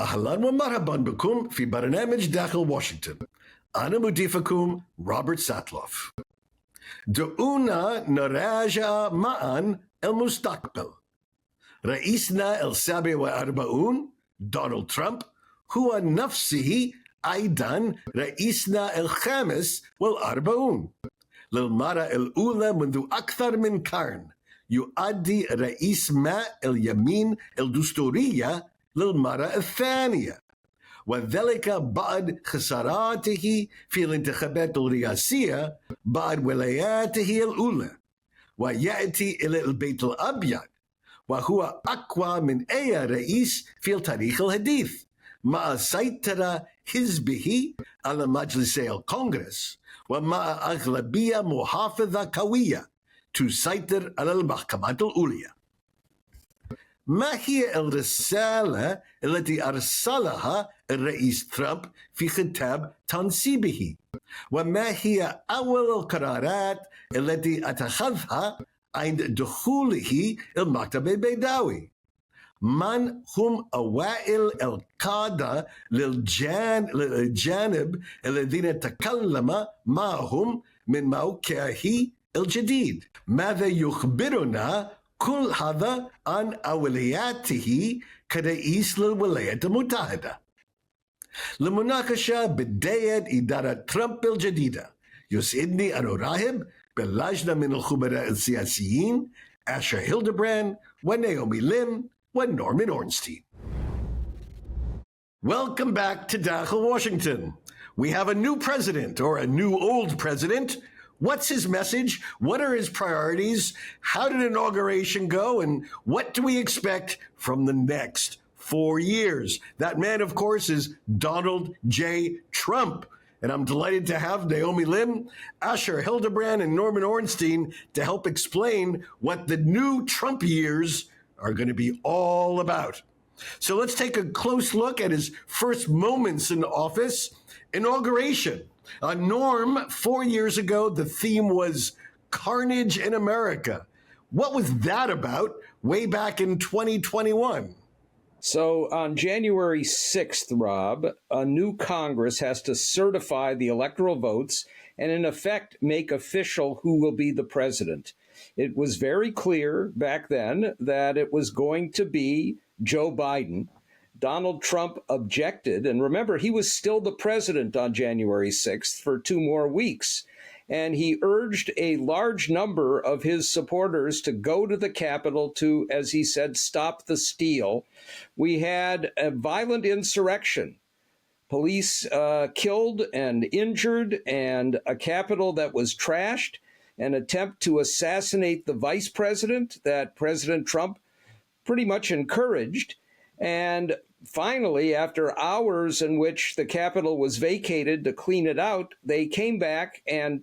أهلا ومرحبا بكم في برنامج داخل واشنطن. أنا مضيفكم روبرت ساتلوف. دعونا نراجع معا المستقبل. رئيسنا ال47 دونالد ترامب هو نفسه أيضا رئيسنا ال45 للمرة الأولى منذ أكثر من قرن. يؤدي رئيس ما اليمين الدستورية للمرة الثانية، وذلك بعد خساراته في الانتخابات الرئاسية بعد ولاياته الأولى، ويأتي إلى البيت الأبيض وهو أقوى من أي رئيس في التاريخ الحديث مع سيطرة حزبه على مجلسي الكونغرس ومع أغلبية محافظة قوية تسيطر على المحكمات العليا. ما هي الرسالة التي أرسلها الرئيس ترامب في خطاب تنصيبه؟ وما هي أول القرارات التي اتخذها عند دخوله المكتب البيضاوي؟ من هم أوائل القادة للأجانب الذين تكلم معهم من موقعه الجديد؟ ماذا يخبرنا كل هذا عن أولوياته كرئيس للولايات المتحدة؟ لمناقشة بداية إدارة ترامب الجديدة يسعدني أن أرحب باللجنة من الخبراء السياسيين أشر هيلدبراند ونيومي لين ونورمان أورنستين. Welcome back to Dakhel, Washington. We have a new president, or a new old president. What's his message? What are his priorities? How did inauguration go? And what do we expect from the next 4 years? That man, of course, is Donald J. Trump. And I'm delighted to have Naomi Lim, Asher Hildebrand, and Norman Ornstein to help explain what the new Trump years are going to be all about. So let's take a close look at his first moments in office. Inauguration. Norm, 4 years ago, the theme was Carnage in America. What was that about way back in 2021? So on January 6th, Rob, a new Congress has to certify the electoral votes and in effect make official who will be the president. It was very clear back then that it was going to be Joe Biden. Donald Trump objected, and remember, he was still the president on January 6th for 2 more weeks, and he urged a large number of his supporters to go to the Capitol to, as he said, stop the steal. We had a violent insurrection, police killed and injured, and a Capitol that was trashed, an attempt to assassinate the vice president that President Trump pretty much encouraged, and finally, after hours in which the Capitol was vacated to clean it out, they came back and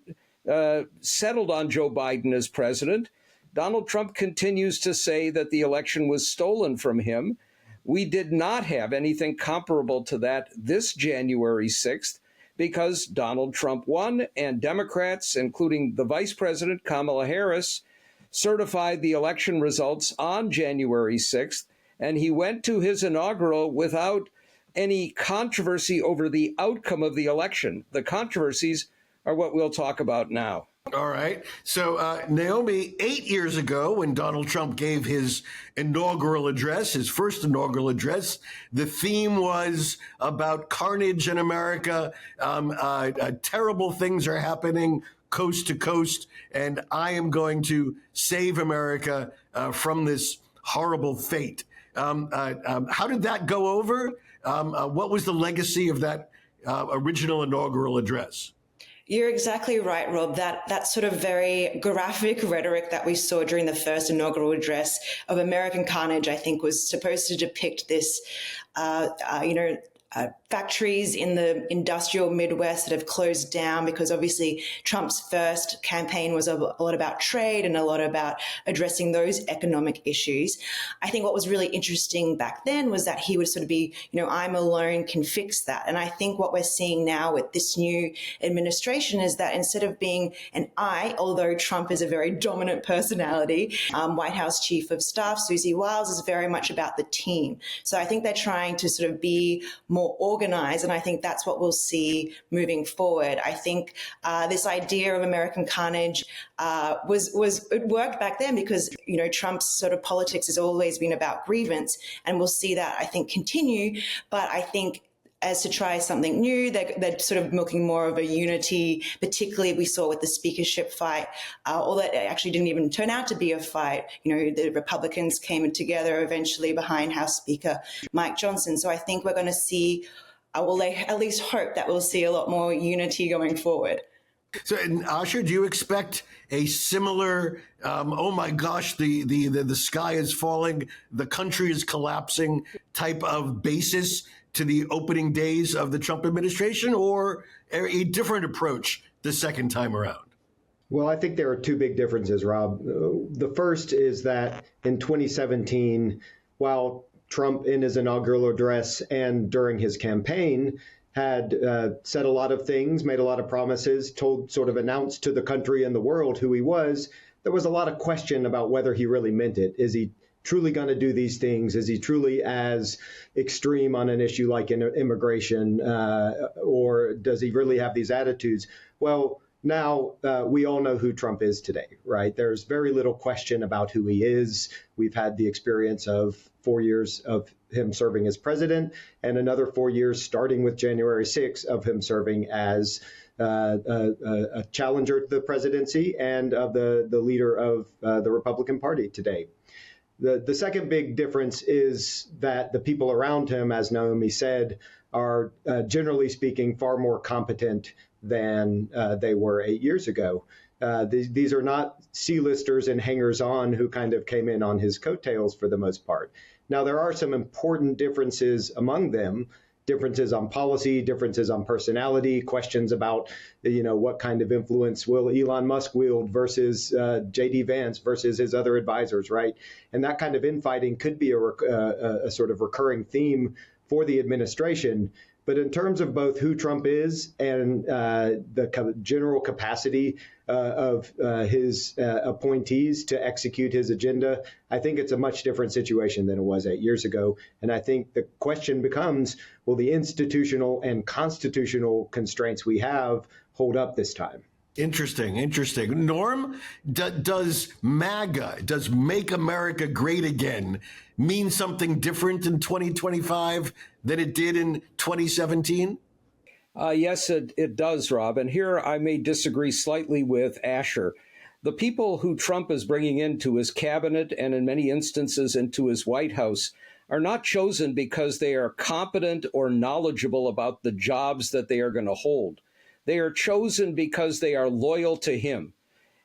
settled on Joe Biden as president. Donald Trump continues to say that the election was stolen from him. We did not have anything comparable to that this January 6th because Donald Trump won and Democrats, including the vice president, Kamala Harris, certified the election results on January 6th. And he went to his inaugural without any controversy over the outcome of the election. The controversies are what we'll talk about now. All right. So, Naomi, 8 years ago, when Donald Trump gave his inaugural address, his first inaugural address, the theme was about carnage in America. Terrible things are happening coast to coast, and I am going to save America from this horrible fate. How did that go over? What was the legacy of that original inaugural address? You're exactly right, Rob. That sort of very graphic rhetoric that we saw during the first inaugural address of American carnage, I think, was supposed to depict this, factories in the industrial Midwest that have closed down because obviously Trump's first campaign was a lot about trade and a lot about addressing those economic issues. I think what was really interesting back then was that he would sort of be, I'm alone can fix that. And I think what we're seeing now with this new administration is that instead of being an I, although Trump is a very dominant personality, White House Chief of Staff Susie Wiles is very much about the team. So I think they're trying to sort of be more organized, and I think that's what we'll see moving forward. I think this idea of American carnage it worked back then because Trump's sort of politics has always been about grievance, and we'll see that I think continue. But I think as to try something new, they're sort of milking more of a unity, particularly we saw with the speakership fight, although it actually didn't even turn out to be a fight. The Republicans came together eventually behind House Speaker Mike Johnson. So I think we're going to see, they at least hope that we'll see a lot more unity going forward. So, Asha, do you expect a similar, oh my gosh, the sky is falling, the country is collapsing type of basis to the opening days of the Trump administration, or a different approach the second time around? Well, I think there are two big differences, Rob. The first is that in 2017, while Trump in his inaugural address and during his campaign had said a lot of things, made a lot of promises, announced to the country and the world who he was, there was a lot of question about whether he really meant it. Is he truly going to do these things? Is he truly as extreme on an issue like immigration, or does he really have these attitudes? Well, now we all know who Trump is today, right? There's very little question about who he is. We've had the experience of 4 years of him serving as president and another 4 years starting with January 6th of him serving as a challenger to the presidency and of the leader of the Republican Party today. The second big difference is that the people around him, as Naomi said, are generally speaking far more competent than they were 8 years ago. These are not C-listers and hangers-on who kind of came in on his coattails for the most part. Now, there are some important differences among them, differences on policy, differences on personality, questions about, what kind of influence will Elon Musk wield versus J.D. Vance versus his other advisors, right? And that kind of infighting could be a sort of recurring theme for the administration. But in terms of both who Trump is and the general capacity of his appointees to execute his agenda, I think it's a much different situation than it was 8 years ago. And I think the question becomes, will the institutional and constitutional constraints we have hold up this time? Interesting. Norm, does MAGA, does Make America Great Again, mean something different in 2025 than it did in 2017? Yes, it does, Rob. And here I may disagree slightly with Asher. The people who Trump is bringing into his cabinet and in many instances into his White House are not chosen because they are competent or knowledgeable about the jobs that they are going to hold. They are chosen because they are loyal to him.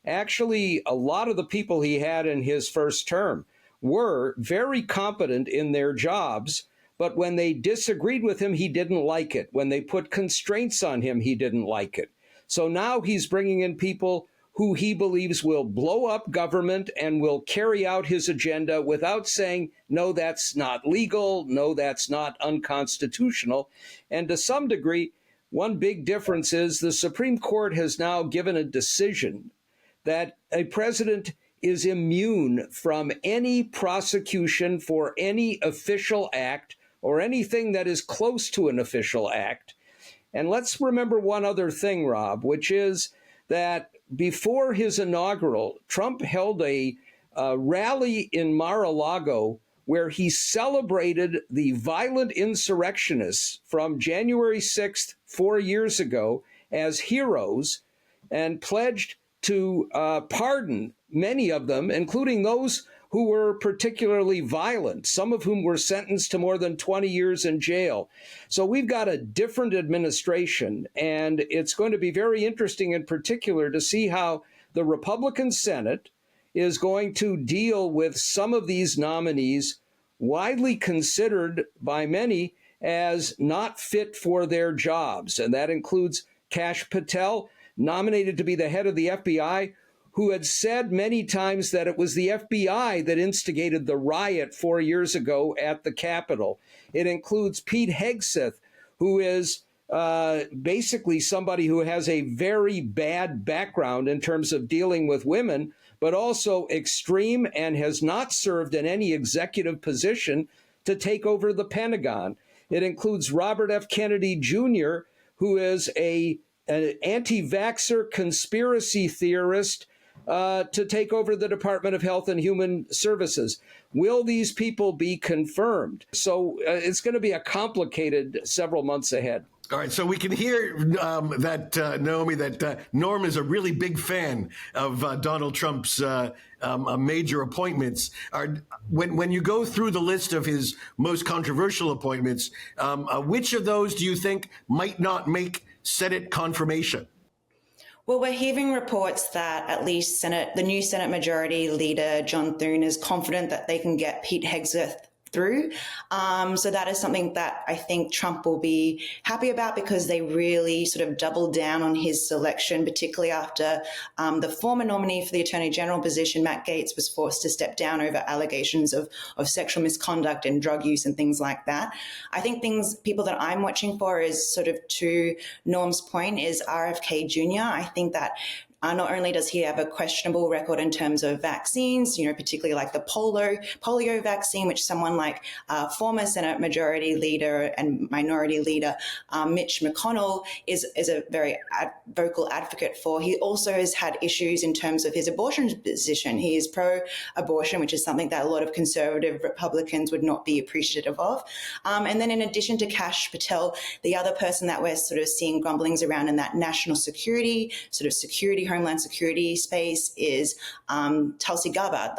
Actually, a lot of the people he had in his first term were very competent in their jobs, but when they disagreed with him, he didn't like it. When they put constraints on him, he didn't like it. So now he's bringing in people who he believes will blow up government and will carry out his agenda without saying, no, that's not legal, no, that's not unconstitutional. And to some degree, one big difference is the Supreme Court has now given a decision that a president is immune from any prosecution for any official act or anything that is close to an official act. And let's remember one other thing, Rob, which is that before his inaugural, Trump held a rally in Mar-a-Lago where he celebrated the violent insurrectionists from January 6th, 4 years ago, as heroes and pledged to pardon many of them, including those who were particularly violent, some of whom were sentenced to more than 20 years in jail. So we've got a different administration, and it's going to be very interesting in particular to see how the Republican Senate is going to deal with some of these nominees widely considered by many as not fit for their jobs. And that includes Kash Patel, nominated to be the head of the FBI, who had said many times that it was the FBI that instigated the riot 4 years ago at the Capitol. It includes Pete Hegseth, who is basically somebody who has a very bad background in terms of dealing with women, but also extreme and has not served in any executive position to take over the Pentagon. It includes Robert F. Kennedy Jr., who is an anti-vaxxer conspiracy theorist to take over the Department of Health and Human Services. Will these people be confirmed? So it's going to be a complicated several months ahead. All right, so we can hear that, Naomi, that Norm is a really big fan of Donald Trump's major appointments. When you go through the list of his most controversial appointments, which of those do you think might not make Senate confirmation? Well, we're hearing reports that at least the new Senate Majority Leader, John Thune, is confident that they can get Pete Hegseth through. So that is something that I think Trump will be happy about, because they really sort of doubled down on his selection, particularly after the former nominee for the Attorney General position, Matt Gaetz, was forced to step down over allegations of sexual misconduct and drug use and things like that. I think people that I'm watching for is sort of, to Norm's point, is RFK Jr. I think that not only does he have a questionable record in terms of vaccines, particularly like the polio vaccine, which someone like former Senate Majority Leader and Minority Leader Mitch McConnell is a very vocal advocate for. He also has had issues in terms of his abortion position. He is pro-abortion, which is something that a lot of conservative Republicans would not be appreciative of. And then in addition to Kash Patel, the other person that we're sort of seeing grumblings around in that national security, Homeland Security space is Tulsi Gabbard,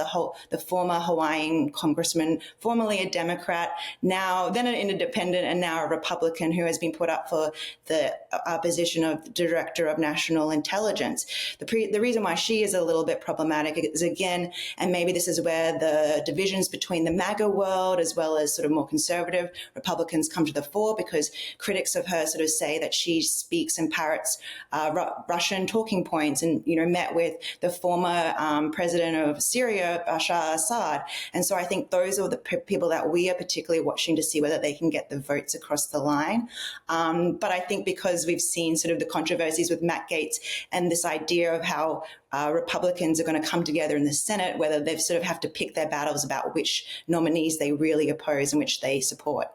the former Hawaiian congressman, formerly a Democrat, then an independent, and now a Republican, who has been put up for the position of Director of National Intelligence. The reason why she is a little bit problematic is, again, and maybe this is where the divisions between the MAGA world as well as sort of more conservative Republicans come to the fore, because critics of her sort of say that she speaks and parrots Russian talking points, and met with the former president of Syria, Bashar Assad. And so I think those are the people that we are particularly watching to see whether they can get the votes across the line. But I think because we've seen sort of the controversies with Matt Gaetz and this idea of how Republicans are going to come together in the Senate, whether they sort of have to pick their battles about which nominees they really oppose and which they support.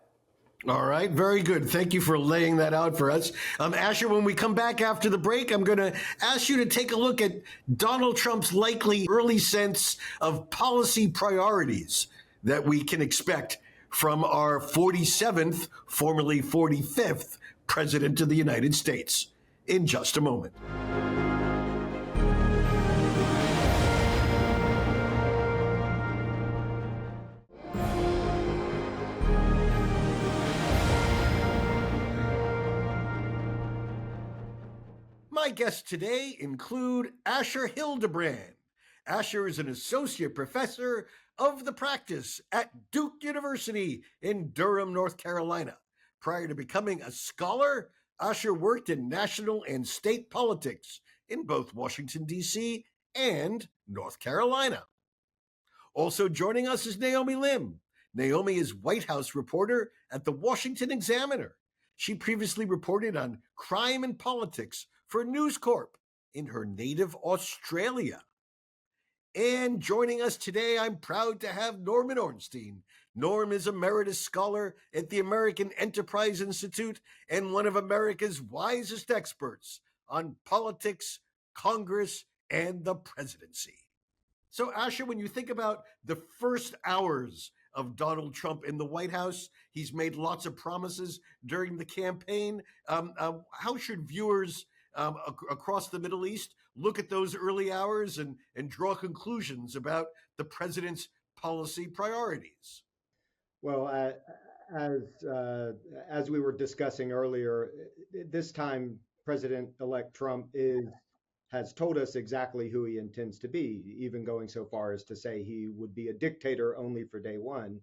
All right. Very good. Thank you for laying that out for us. Asher, when we come back after the break, I'm going to ask you to take a look at Donald Trump's likely early sense of policy priorities that we can expect from our 47th, formerly 45th, President of the United States in just a moment. My guests today include Asher Hildebrand. Asher is an associate professor of the practice at Duke University in Durham, North Carolina. Prior to becoming a scholar, Asher worked in national and state politics in both Washington, D.C. and North Carolina. Also joining us is Naomi Lim. Naomi is White House reporter at the Washington Examiner. She previously reported on crime and politics for News Corp in her native Australia. And joining us today, I'm proud to have Norman Ornstein. Norm is Emeritus Scholar at the American Enterprise Institute and one of America's wisest experts on politics, Congress, and the presidency. So, Asher, when you think about the first hours of Donald Trump in the White House, he's made lots of promises during the campaign. How should viewers across the Middle East look at those early hours and draw conclusions about the president's policy priorities? Well, as we were discussing earlier, this time President-elect Trump has told us exactly who he intends to be, even going so far as to say he would be a dictator only for day one.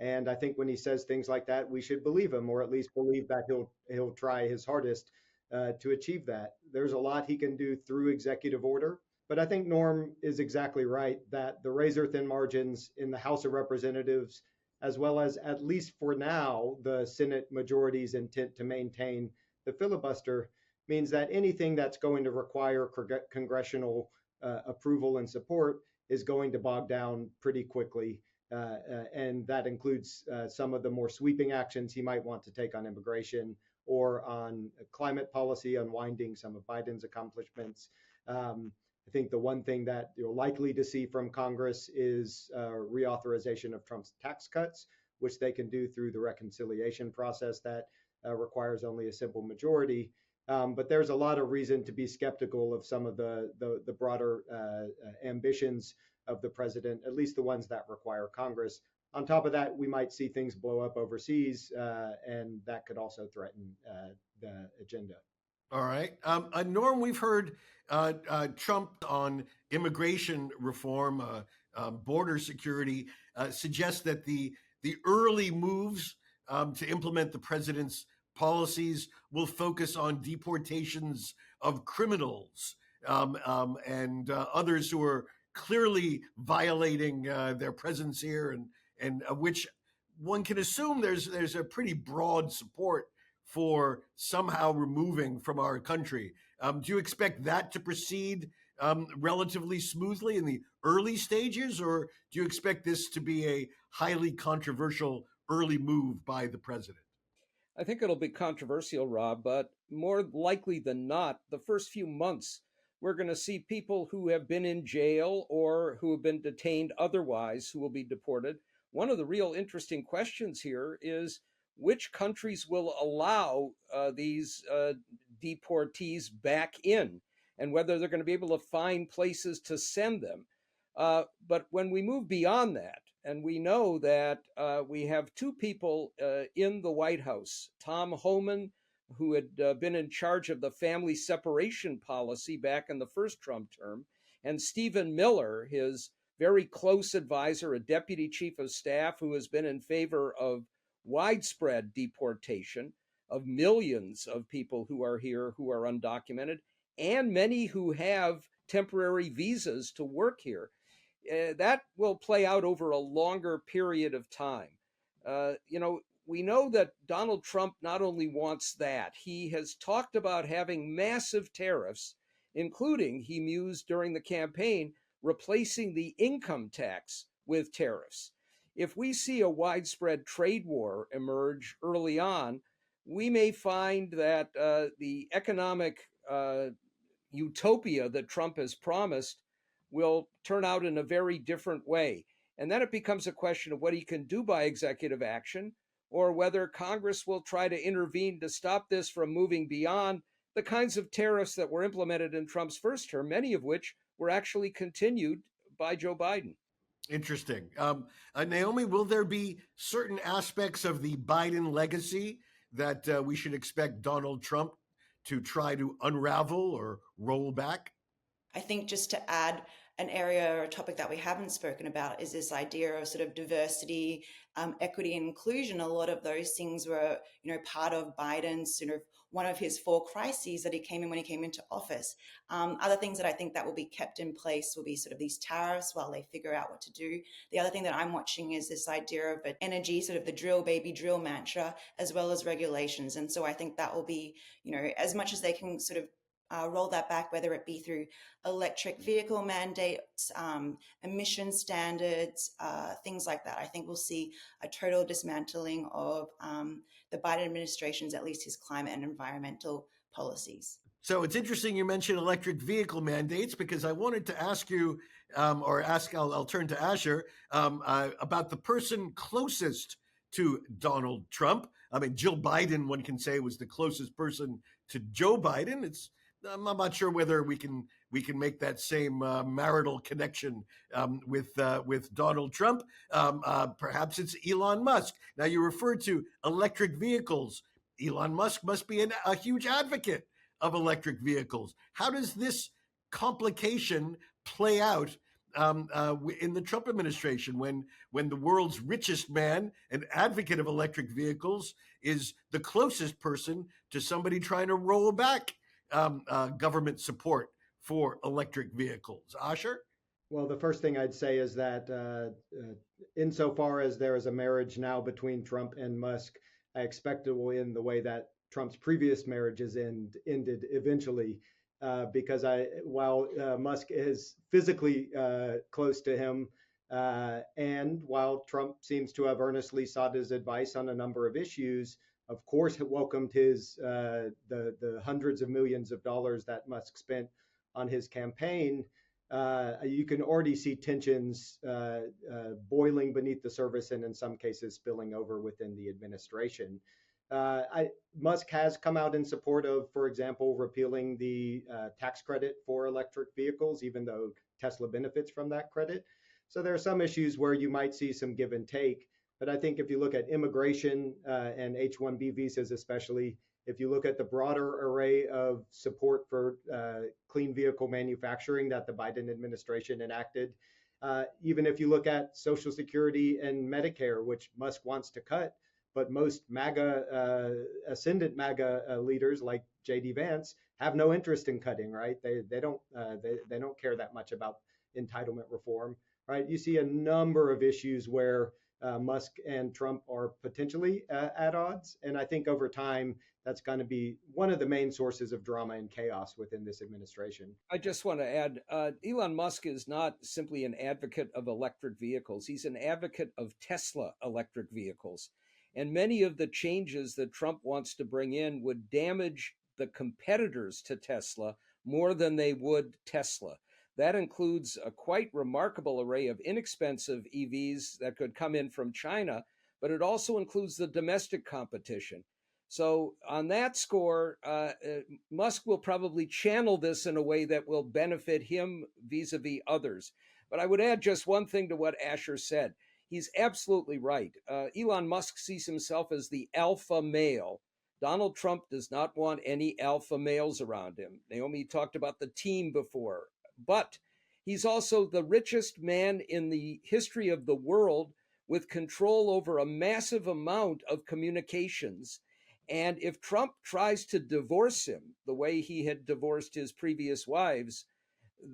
And I think when he says things like that, we should believe him, or at least believe that he'll try his hardest to achieve that. There's a lot he can do through executive order. But I think Norm is exactly right that the razor-thin margins in the House of Representatives, as well as, at least for now, the Senate majority's intent to maintain the filibuster, means that anything that's going to require congressional approval and support is going to bog down pretty quickly. And that includes some of the more sweeping actions he might want to take on immigration or on climate policy, unwinding some of Biden's accomplishments. I think the one thing that you're likely to see from Congress is reauthorization of Trump's tax cuts, which they can do through the reconciliation process that requires only a simple majority. But there's a lot of reason to be skeptical of some of the broader ambitions of the president, at least the ones that require Congress. On top of that, we might see things blow up overseas, and that could also threaten the agenda. All right. Norm, we've heard Trump on immigration reform, border security, suggest that the early moves to implement the president's policies will focus on deportations of criminals and others who are clearly violating their presence here, and which one can assume there's a pretty broad support for somehow removing from our country. Do you expect that to proceed relatively smoothly in the early stages, or do you expect this to be a highly controversial early move by the president? I think it'll be controversial, Rob, but more likely than not, the first few months, we're going to see people who have been in jail or who have been detained otherwise who will be deported. One of the real interesting questions here is which countries will allow these deportees back in, and whether they're going to be able to find places to send them. But when we move beyond that, and we know that we have two people in the White House, Tom Homan, who had been in charge of the family separation policy back in the first Trump term, and Stephen Miller, his very close advisor, a deputy chief of staff who has been in favor of widespread deportation of millions of people who are here who are undocumented, and many who have temporary visas to work here. That will play out over a longer period of time. We know that Donald Trump not only wants that, he has talked about having massive tariffs, including, he mused during the campaign, replacing the income tax with tariffs. If we see a widespread trade war emerge early on, we may find that the economic utopia that Trump has promised will turn out in a very different way. And then it becomes a question of what he can do by executive action, or whether Congress will try to intervene to stop this from moving beyond the kinds of tariffs that were implemented in Trump's first term, many of which were actually continued by Joe Biden. Interesting. Naomi, will there be certain aspects of the Biden legacy that we should expect Donald Trump to try to unravel or roll back? I think just to add an area or a topic that we haven't spoken about is this idea of sort of diversity, equity, and inclusion. A lot of those things were, part of Biden's sort of one of his 4 crises that he came in when he came into office. Other things that I think that will be kept in place will be sort of these tariffs while they figure out what to do. The other thing that I'm watching is this idea of energy, sort of the drill baby drill mantra, as well as regulations. And so I think that will be, as much as they can sort of roll that back, whether it be through electric vehicle mandates, emission standards, things like that. I think we'll see a total dismantling of the Biden administration's, at least his climate and environmental policies. So it's interesting you mentioned electric vehicle mandates, because I wanted to ask you, I'll turn to Asher, about the person closest to Donald Trump. I mean, Jill Biden, one can say, was the closest person to Joe Biden. I'm not sure whether we can make that same marital connection with Donald Trump. Perhaps it's Elon Musk. Now, you referred to electric vehicles. Elon Musk must be a huge advocate of electric vehicles. How does this complication play out in the Trump administration when the world's richest man, an advocate of electric vehicles, is the closest person to somebody trying to roll back government support for electric vehicles? Asher? Well, the first thing I'd say is that insofar as there is a marriage now between Trump and Musk, I expect it will end the way that Trump's previous marriages ended eventually, because while Musk is physically close to him, and while Trump seems to have earnestly sought his advice on a number of issues, of course, welcomed his the hundreds of millions of dollars that Musk spent on his campaign. You can already see tensions boiling beneath the surface and in some cases spilling over within the administration. Musk has come out in support of, for example, repealing the tax credit for electric vehicles, even though Tesla benefits from that credit. So there are some issues where you might see some give and take. But I think if you look at immigration and H-1B visas especially, if you look at the broader array of support for clean vehicle manufacturing that the Biden administration enacted, even if you look at Social Security and Medicare, which Musk wants to cut, but most ascendant MAGA leaders like J.D. Vance have no interest in cutting, right? They don't care that much about entitlement reform, right? You see a number of issues where Musk and Trump are potentially at odds. And I think over time, that's going to be one of the main sources of drama and chaos within this administration. I just want to add, Elon Musk is not simply an advocate of electric vehicles. He's an advocate of Tesla electric vehicles. And many of the changes that Trump wants to bring in would damage the competitors to Tesla more than they would Tesla. That includes a quite remarkable array of inexpensive EVs that could come in from China, but it also includes the domestic competition. So on that score, Musk will probably channel this in a way that will benefit him vis-a-vis others. But I would add just one thing to what Asher said. He's absolutely right. Elon Musk sees himself as the alpha male. Donald Trump does not want any alpha males around him. Naomi talked about the team before. But he's also the richest man in the history of the world with control over a massive amount of communications. And if Trump tries to divorce him the way he had divorced his previous wives,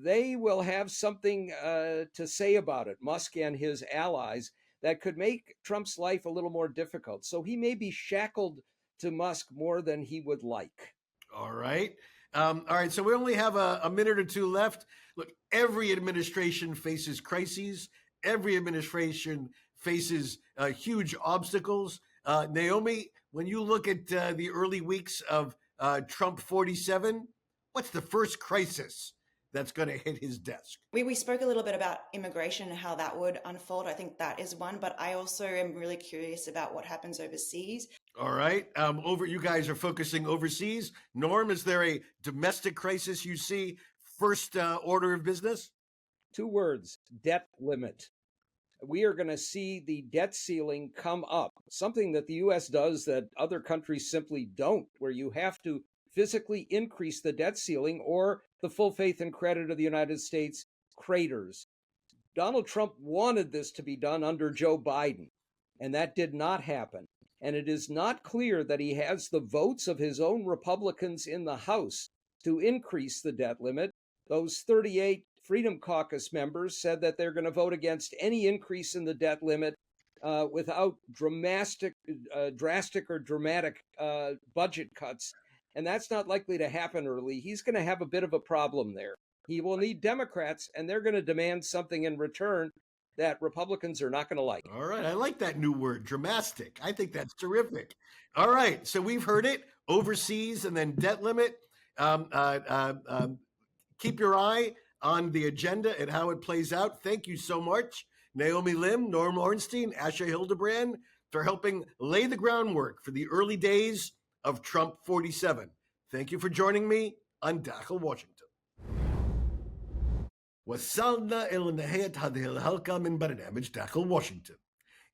they will have something to say about it, Musk and his allies, that could make Trump's life a little more difficult. So he may be shackled to Musk more than he would like. All right. So we only have a minute or two left. Look, every administration faces crises. Every administration faces huge obstacles. Naomi, when you look at the early weeks of Trump 47, what's the first crisis that's going to hit his desk? We spoke a little bit about immigration and how that would unfold. I think that is one, but I also am really curious about what happens overseas. All right. You guys are focusing overseas. Norm, is there a domestic crisis you see first order of business? 2 words, debt limit. We are going to see the debt ceiling come up, something that the U.S. does that other countries simply don't, where you have to physically increase the debt ceiling or the full faith and credit of the United States craters. Donald Trump wanted this to be done under Joe Biden, and that did not happen. And it is not clear that he has the votes of his own Republicans in the House to increase the debt limit. Those 38 Freedom Caucus members said that they're going to vote against any increase in the debt limit without drastic or dramatic budget cuts. And that's not likely to happen early. He's going to have a bit of a problem there. He will need Democrats, and they're going to demand something in return that Republicans are not going to like. All right. I like that new word, dramatic. I think that's terrific. All right. So we've heard it, overseas and then debt limit. Keep your eye on the agenda and how it plays out. Thank you so much, Naomi Lim, Norm Ornstein, Asher Hildebrand, for helping lay the groundwork for the early days of Trump 47. Thank you for joining me on Dakhel, Washington. وصلنا إلى نهاية هذه الحلقة من برنامج داخل واشنطن.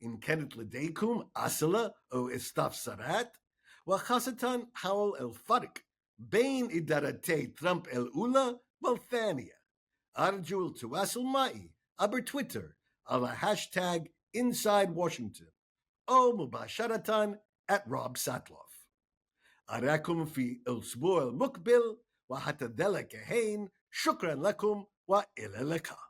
إن كانت لديكم أسئلة أو استفسارات وخاصة حول الفرق بين إدارتي ترامب الأولى والثانية، أرجو التواصل معي عبر تويتر على هاشتاج Inside Washington أو مباشرة @RobSatloff. أراكم في الأسبوع المقبل، وحتى ذلك الحين شكرا لكم وإلى اللقاء.